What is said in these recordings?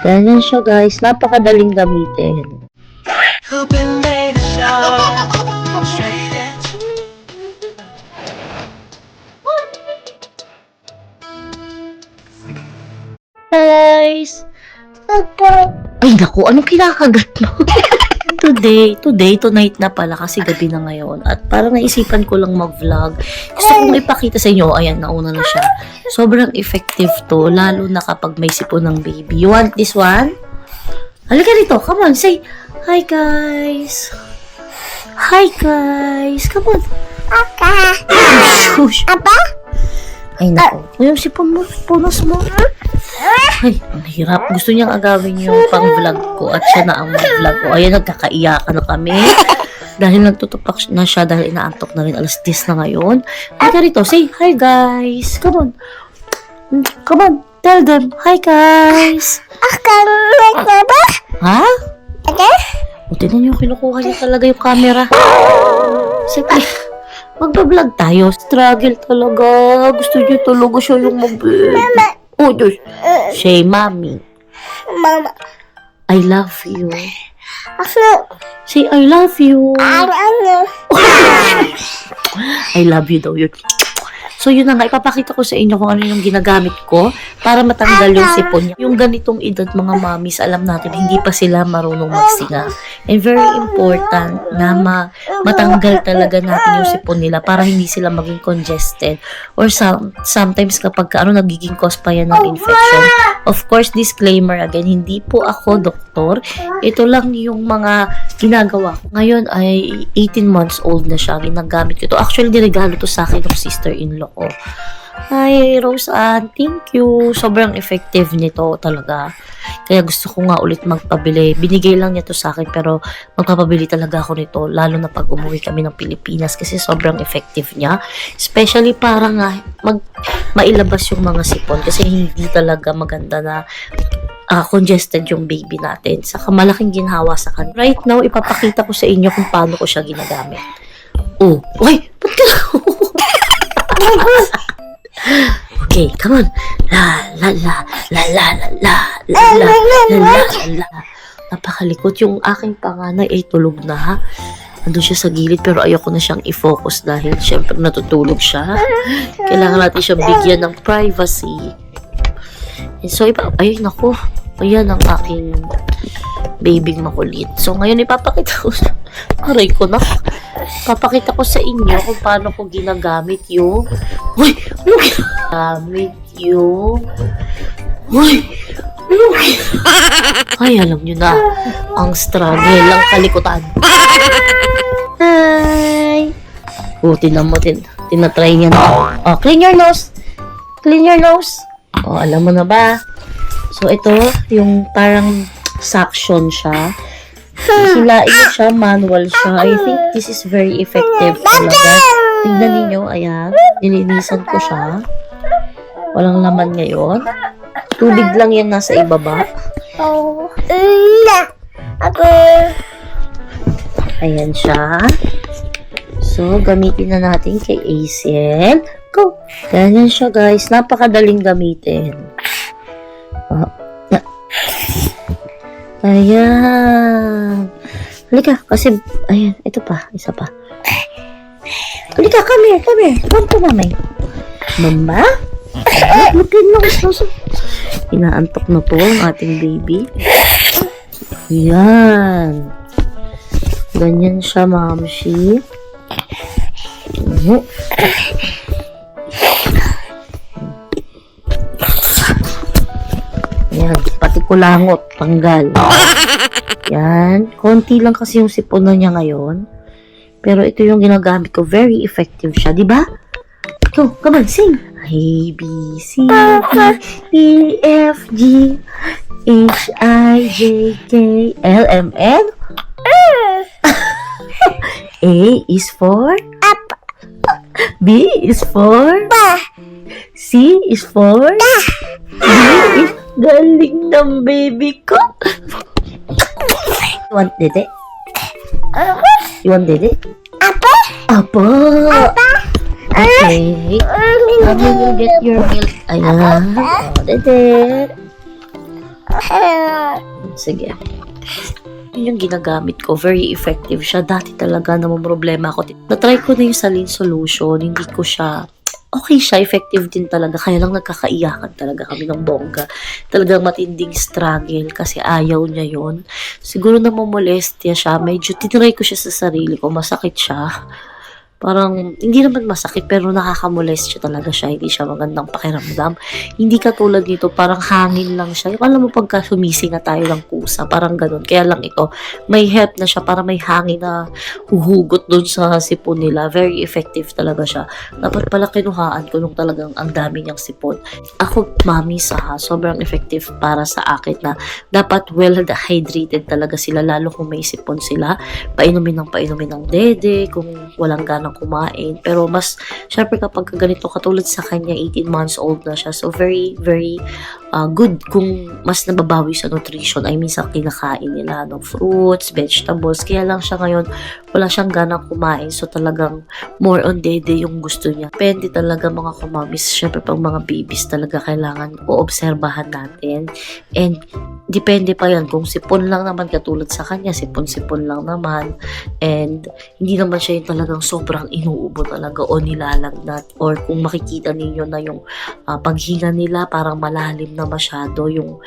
Ganyan siya guys, napakadaling gamitin. Guys! Ay naku, anong kinakagat mo? Tonight na pala kasi gabi na ngayon. At parang naisipan ko lang mag-vlog. Gusto kong ipakita sa inyo, ayan, nauna na siya. Sobrang effective to, lalo na kapag may sipon ng baby. You want this one? Halika rito, come on, say, hi guys. Hi guys, come on. Shush. Ay naku, yung sipon mo, punos mo. Ay, ang hirap. Gusto niyang agawin yung pang-vlog ko at siya na ang mag-vlog ko. Ayan, nagkakaiyakan na kami. Dahil nagtutupak na siya dahil inaantok na rin. Alas 10 na ngayon. Halika rito, say, hi guys. Come on. Come on, tell them, hi guys. Ha? O, tinan niyo, kinukuha niya talaga yung camera. Sige, magbablog tayo. Struggle talaga. Gusto niyo talaga siya yung mag-vlog. Oh, Diyos. Say, mommy. Mama. I love you. Say, I love you. I love you daw yun. So, yun na nga. Ipapakita ko sa inyo kung ano yung ginagamit ko para matanggal yung sipon niya. Yung ganitong edad, mga mommies, alam natin, hindi pa sila marunong magsinga. And very important na matanggal talaga natin yung sipon nila para hindi sila maging congested. Or sometimes kapag nagiging cause pa yan ng infection. Of course, disclaimer again, hindi po ako doktor. Ito lang yung mga ginagawa ko. Ngayon ay 18 months old na siya. Ginagamit ko ito. Actually, niregalo to sa akin ng sister-in-law ko. Hi, Rose Ann. Thank you. Sobrang effective nito talaga. Kaya gusto ko nga ulit magpabili. Binigay lang niya to sa akin pero magpapabili talaga ako nito. Lalo na pag umuwi kami ng Pilipinas kasi sobrang effective niya. Especially para nga mailabas yung mga sipon kasi hindi talaga maganda na congested yung baby natin. Saka malaking ginhawa sa kanya. Right now, ipapakita ko sa inyo kung paano ko siya ginagamit. Oh, uy! Ba't ka Okay, come on. La la la la la la la la la la la. Napakalikot. Yung aking panganay ay tulog na ha. Nandun siya sa gilid pero ayoko na siyang i-focus dahil syempre natutulog siya. Kailangan natin siya bigyan ng privacy. And so, ay naku. Ayan ang aking babyng makulit. So, ngayon ipapakita ko aray ko na. Papakita ko sa inyo kung paano ko ginagamit yung gamit yung ay, alam nyo na ang struggle, ang kalikutan. Hi! O, tinan mo, tinatry niya na. Oh, clean your nose. Clean your nose. Oh, alam mo na ba? So, ito, yung parang suction siya. Hilain mo siya, manual siya. I think this is very effective talaga. Tignan ninyo, ayan. Nilinisan ko siya. Walang laman ngayon. Tubig lang yan nasa ibaba. Ayan siya. So, gamitin na natin kay Asiel. Go! Ganyan siya, guys. Napakadaling gamitin. Ayan. Halika, kasi, ayan, ito pa, isa pa. Halika, come here. Come to mamay. Mama? Lookin mo. Inaantok na po ang ating baby. Ayan. Ganyan siya, mamshi. Ayan, pati kulangot, tanggal. Yan, konti lang kasi yung sipon na niya ngayon. Pero ito yung ginagamit ko, very effective siya, di ba? Go, come on, sing. A, B, C, D, E, F, G, H, I, J, K, L, M, N. A is for up. B is for C is for D is galing ng baby ko. You want dede? You want dede? Apa? Okay. How do you get your milk? Ayan. Oh, dede. Sige. Yun yung ginagamit ko. Very effective siya. Dati talaga namumroblema ako. Natry ko na yung saline solution. Hindi ko siya okay siya, effective din talaga. Kaya lang nagkakaiyakan talaga kami ng bongga. Talagang matinding struggle kasi ayaw niya yon. Siguro namomolestya siya. Medyo tinry ko siya sa sarili ko. Masakit siya. Parang, hindi naman masakit, pero nakakamolestya talaga siya. Hindi siya magandang pakiramdam. Hindi katulad nito, parang hangin lang siya. Yung alam mo, pagka sumisinga tayo ng kusa, parang ganun. Kaya lang ito, may help na siya, para may hangin na huhugot dun sa sipon nila. Very effective talaga siya. Dapat pala kinuhaan ko nung talagang ang dami niyang sipon. Ako, mami, sobrang effective para sa akin na dapat well hydrated talaga sila, lalo kung may sipon sila. Painumin ng dede, kung walang ganang kumain. Pero mas, syempre kapag ganito, katulad sa kanya, 18 months old na siya. So, very, very good kung mas nababawi sa nutrition. I mean, sa kinakain nila ng fruits, vegetables. Kaya lang siya ngayon, wala siyang ganang kumain. So, talagang more on dede yung gusto niya. Depende talaga mga kumamis. Syempre, pag mga babies talaga kailangan oobserbahan natin. And, depende pa yan. Kung sipon lang naman, katulad sa kanya, sipon-sipon lang naman. And, hindi naman siya yung talagang sobrang inuubo talaga o nilalagnat. Or kung makikita ninyo na yung paghinga nila, parang malalim na masyado. Yung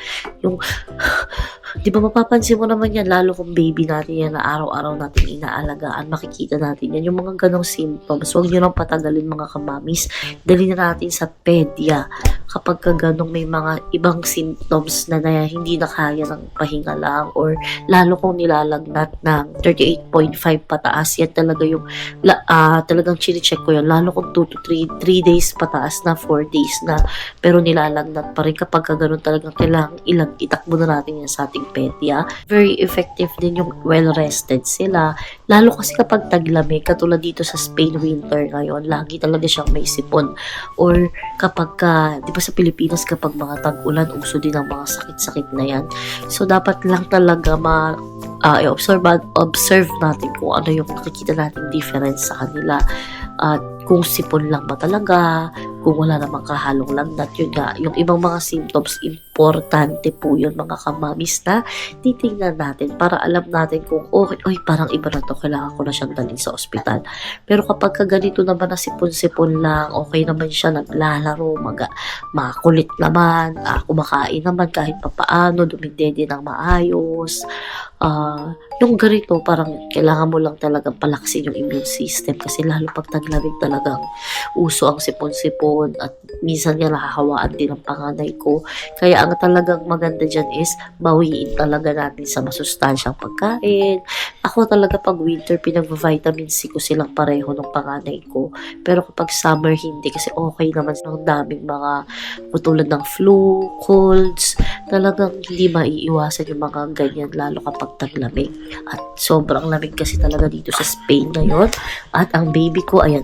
di ba mapapansin mo naman yan, lalo kung baby natin yan na araw-araw natin inaalagaan, makikita natin yan. Yung mga ganong symptoms, huwag nyo lang patagalin mga kamamis. Dali na natin sa pedya kapag ganong may mga ibang symptoms na hindi na kaya ng pahinga lang, or lalo kung nilalagnat ng 38.5 pataas, yan talaga yung talagang chine-check ko yan, lalo kung 2 to 3 days pataas na, 4 days na, pero nilalagnat pa rin. Kapag ganon talagang kailangan itakbo na natin yan sa ating pedya. Very effective din yung well-rested sila, lalo kasi kapag taglamig, katulad dito sa Spain winter ngayon, lagi talaga siyang may sipon. Or kapag di ba sa Pilipinas, kapag mga tag-ulan, uso din ang mga sakit-sakit na yan. So, dapat lang talaga observe natin kung ano yung nakikita natin difference sa kanila. At kung sipon lang ba talaga, kung wala namang kahalong lagnat, yun nga, yung ibang mga symptoms, importante po yun mga kamamis na titingnan natin para alam natin kung, parang iba na to, kailangan ko na siyang dalhin sa ospital. Pero kapag ganito naman na sipon-sipon lang, okay naman siya, naglalaro, makulit naman, kumakain naman kahit papaano, dumidede ng maayos, yung ganito, parang kailangan mo lang talagang palaksin yung immune system kasi lalo pag taglamig talagang uso ang sipon-sipon at minsan nga nakakawaan din ang panganay ko. Kaya ang talagang maganda dyan is bawiin talaga natin sa masustansyang pagkain. Ako talaga pag winter, pinag-vitamin C ko silang pareho ng panganay ko. Pero kapag summer, hindi kasi okay naman ng daming mga tulad ng flu, colds, talagang hindi maiiwasan yung mga ganyan lalo kapag taglamig. At sobrang lamig kasi talaga dito sa Spain ngayon. At ang baby ko, ayan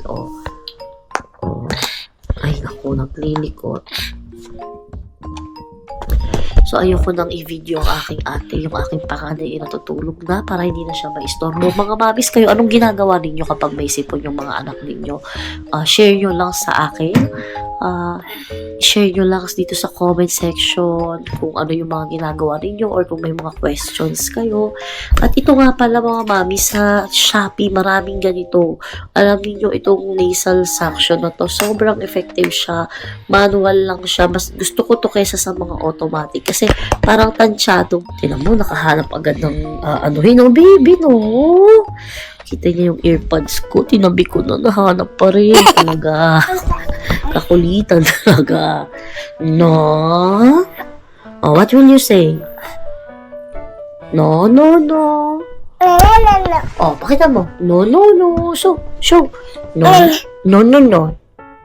ay naku, naglilikot. So, ayoko nang i-video ang aking ate, yung aking panganay ay natutulog na para hindi na siya maistorbo. Mga mabis kayo, anong ginagawa ninyo kapag may sipon yung mga anak ninyo? Share nyo lang sa akin. Share nyo lang dito sa comment section kung ano yung mga ginagawa ninyo or kung may mga questions kayo. At ito nga pala mga mami, sa Shopee, maraming ganito. Alam niyo itong nasal suction na to, sobrang effective siya. Manual lang siya. Mas gusto ko to kaysa sa mga automatic kasi parang tansyado. Tingnan mo, nakahanap agad ng baby, no? Kita niya yung earpods ko, tinabi ko na, nahanap pa rin. Talaga. Kakulitan talaga. No? Oh, what will you say? No. Oh, pakita mo. No. Show. No.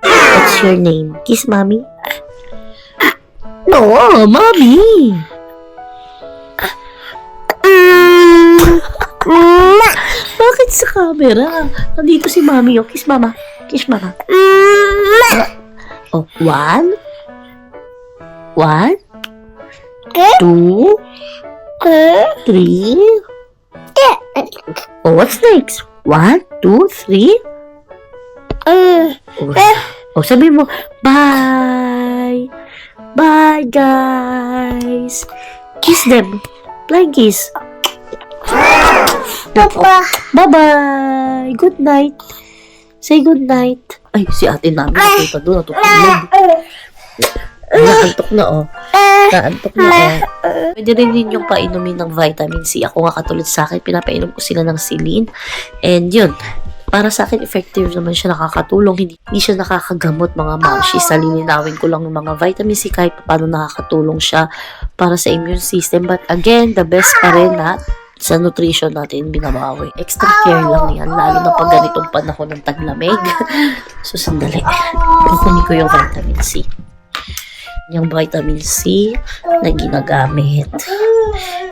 What's your name? Kiss mommy. No, mommy. Bakit sa camera? Nandito si mommy. Oh, kiss mama. Oh, 1, 2, 3. Oh, what's next? 1, 2, 3. Oh, sabi mo, bye. Bye, guys. Kiss them. Flying kiss. Papa. Bye-bye. Good night. Say good night. Ay, si ate namin nakita doon. Natutulog. Naantok na, oh. Naantok na, oh. Pwede rin ninyong painumin ng vitamin C. Ako nga katulad sa akin, pinapainom ko sila ng Celine. And yun, para sa akin, effective naman siya, nakakatulong. Hindi siya nakakagamot, mga mamshi. Salinawin ko lang yung mga vitamin C kahit paano nakakatulong siya para sa immune system. But again, the best pa rin na sa nutrition natin binabawi. Extra care lang yan, lalo na pag ganitong panahon ng taglamig. So, sandali. Kukunin ko yung vitamin C. Yung vitamin C na ginagamit.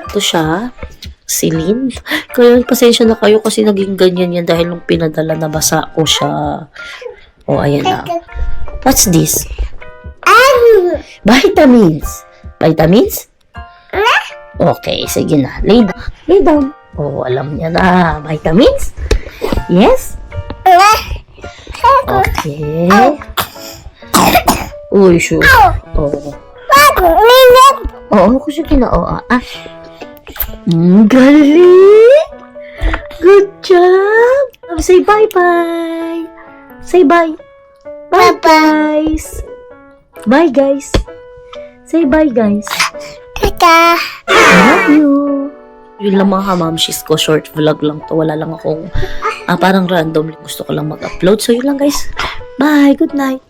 Ito siya. Celine. Kaya pasensya na kayo kasi naging ganyan yan dahil nung pinadala na basa ko siya. O, ayan na. What's this? Vitamins. Vitamins? Okay, sige na. Lay down. Lay down. Oh, alam niya na. Vitamins? Yes? Okay. Uy, sure. Oh. Oo, kasi kinao. Galing! Good job! Say bye-bye! Say bye! Bye, guys! Bye, guys! Say bye, guys! I love you! Yun lang mga kamamshis ko, short vlog lang to. Wala lang akong, parang random. Gusto ko lang mag-upload. So, yun lang guys. Bye! Good night!